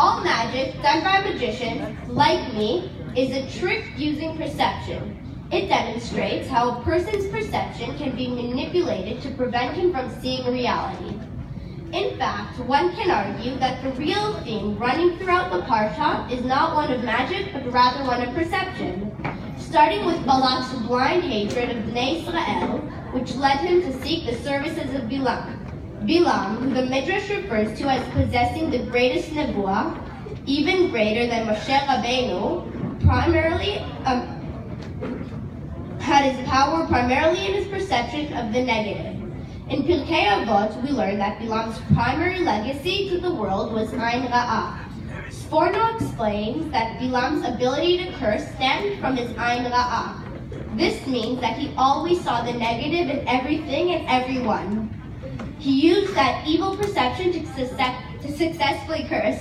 all magic done by magicians, like me, is a trick using perception. It demonstrates how a person's perception can be manipulated to prevent him from seeing reality. In fact, one can argue that the real theme running throughout the parsha is not one of magic, but rather one of perception. Starting with Balak's blind hatred of Bnei Israel, which led him to seek the services of Balaam. Balaam, who the Midrash refers to as possessing the greatest nevuah, even greater than Moshe Rabbeinu, had his power primarily in his perception of the negative. In Pirkei Avot, we learn that Balaam's primary legacy to the world was Ain Ra'ah. Sforno explains that Balaam's ability to curse stemmed from his Ain Ra'ah. This means that he always saw the negative in everything and everyone. He used that evil perception to successfully curse.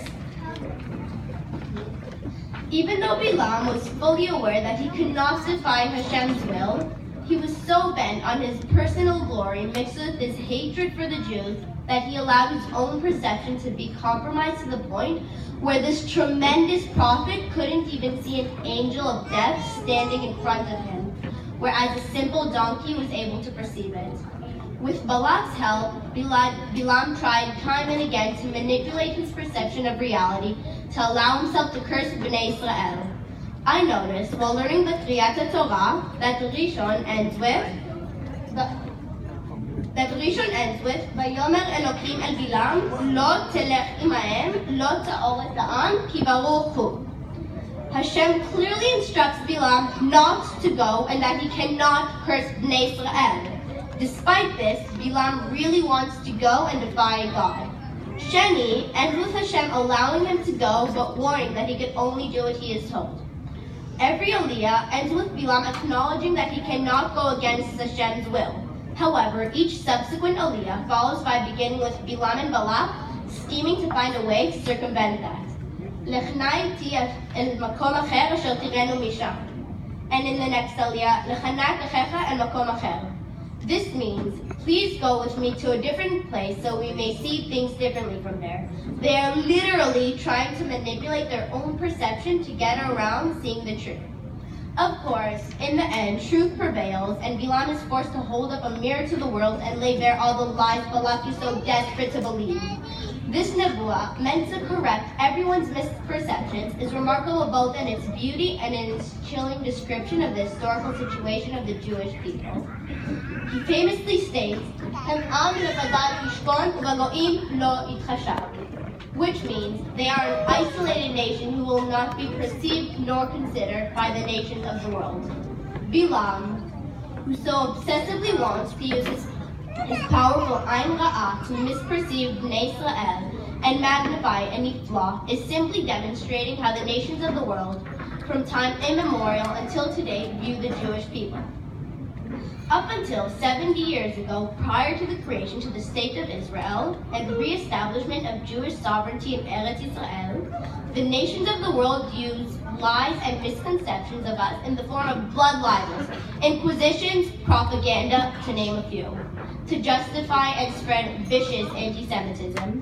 Even though Balaam was fully aware that he could not defy Hashem's will, he was so bent on his personal glory mixed with his hatred for the Jews that he allowed his own perception to be compromised to the point where this tremendous prophet couldn't even see an angel of death standing in front of him, whereas a simple donkey was able to perceive it. With Balak's help, Balaam tried time and again to manipulate his perception of reality to allow himself to curse Bnei Israel. I noticed while learning the Kriyat Torah that Rishon ends with Vayomer Elokim el Bilam lo telech imahem lo ta'or et ha'am ki baruch hu. Hashem clearly instructs Balaam not to go and that he cannot curse Bnei Israel. Despite this, Balaam really wants to go and defy God. Sheni ends with Hashem allowing him to go, but warning that he can only do what he is told. Every Aliyah ends with Balaam acknowledging that he cannot go against Hashem's will. However, each subsequent Aliyah follows by beginning with Balaam and Balak scheming to find a way to circumvent that. Lechnai ti el makom acher asher tirenu misham. And in the next Aliyah, Lechanak lechecha el makom acher. This means, please go with me to a different place so we may see things differently from there. They are literally trying to manipulate their own perception to get around seeing the truth. Of course, in the end, truth prevails, and Balaam is forced to hold up a mirror to the world and lay bare all the lies Balak is so desperate to believe. This nevuah, meant to correct everyone's misperceptions, is remarkable both in its beauty and in its chilling description of the historical situation of the Jewish people. He famously states, which means they are an isolated nation who will not be perceived nor considered by the nations of the world. Balaam, who so obsessively wants to use his powerful Ain Ra'ah to misperceive Bnei Israel and magnify any flaw, is simply demonstrating how the nations of the world, from time immemorial until today, view the Jewish people. Up until 70 years ago, prior to the creation to the State of Israel and the re-establishment of Jewish sovereignty in Eretz Israel, the nations of the world used lies and misconceptions of us in the form of blood libels, inquisitions, propaganda, to name a few, to justify and spread vicious anti-Semitism.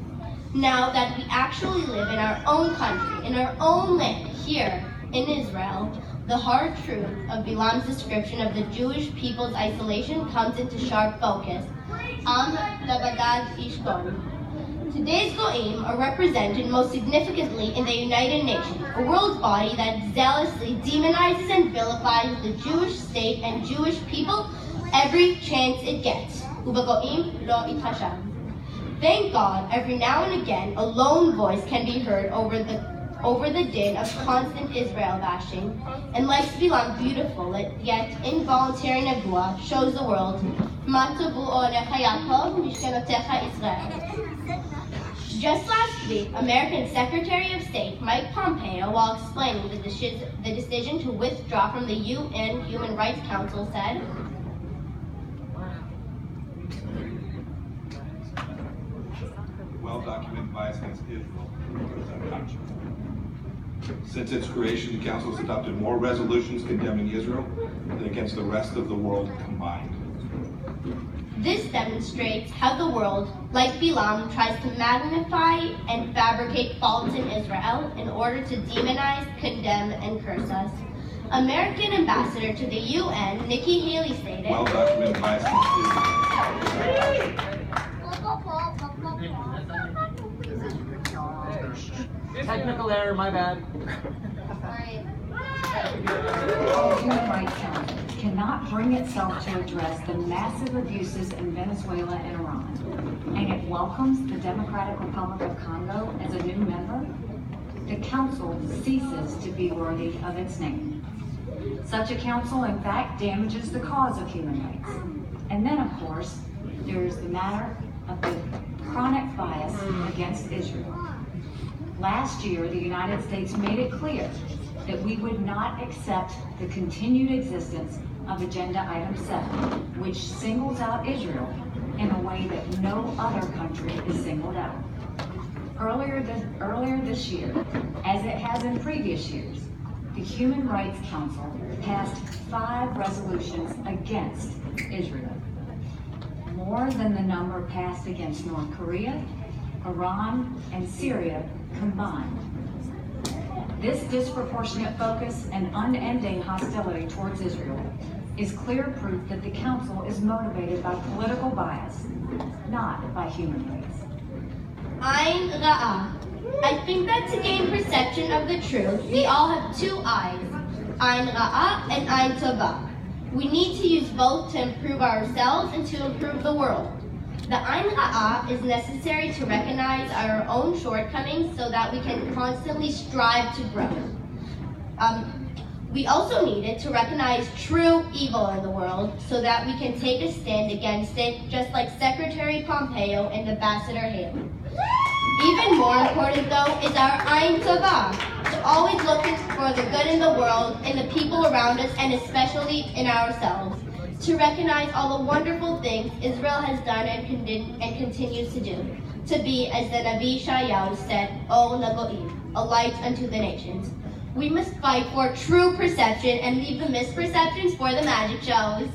Now that we actually live in our own country, in our own land, here in Israel, the hard truth of Balaam's description of the Jewish people's isolation comes into sharp focus. Am Labadad Ishkon. Today's Go'im are represented most significantly in the United Nations, a world body that zealously demonizes and vilifies the Jewish state and Jewish people every chance it gets. Ubago'im lo itchasham. Thank God, every now and again, a lone voice can be heard over the din of constant Israel bashing, and like Balaam beautiful yet involuntary nevuah shows the world, Ma tovu orecha Yaakov mishkenotecha Israel. Just last week, American Secretary of State Mike Pompeo, while explaining the decision to withdraw from the UN Human Rights Council, said, well-documented bias against Israel is unconscionable. Since its creation, the Council has adopted more resolutions condemning Israel than against the rest of the world combined. This demonstrates how the world, like Bilam, tries to magnify and fabricate faults in Israel in order to demonize, condemn, and curse us. American Ambassador to the UN, Nikki Haley stated, Well-documented bias Technical error, my bad. The Human Rights Council cannot bring itself to address the massive abuses in Venezuela and Iran, and it welcomes the Democratic Republic of Congo as a new member, the Council ceases to be worthy of its name. Such a council, in fact, damages the cause of human rights. And then, of course, there's the matter of the chronic bias against Israel. Last year, the United States made it clear that we would not accept the continued existence of Agenda Item 7, which singles out Israel in a way that no other country is singled out. Earlier this year, as it has in previous years, the Human Rights Council passed 5 resolutions against Israel, more than the number passed against North Korea, Iran, and Syria combined. This disproportionate focus and unending hostility towards Israel is clear proof that the Council is motivated by political bias, not by human rights. Ayn Ra'ah. I think that to gain perception of the truth, we all have 2 eyes, Ayn Ra'ah and Ayn Tovah. We need to use both to improve ourselves and to improve the world. The Ayn Ra'ah is necessary to recognize our own shortcomings so that we can constantly strive to grow. We also needed to recognize true evil in the world so that we can take a stand against it, just like Secretary Pompeo and Ambassador Haley. Even more important, though, is our Ayn Tovah, to always look for the good in the world, in the people around us, and especially in ourselves, to recognize all the wonderful things Israel has done and continues to do, to be, as the Navi Shayahu said, O Nagoim, a light unto the nations. We must fight for true perception and leave the misperceptions for the magic shows.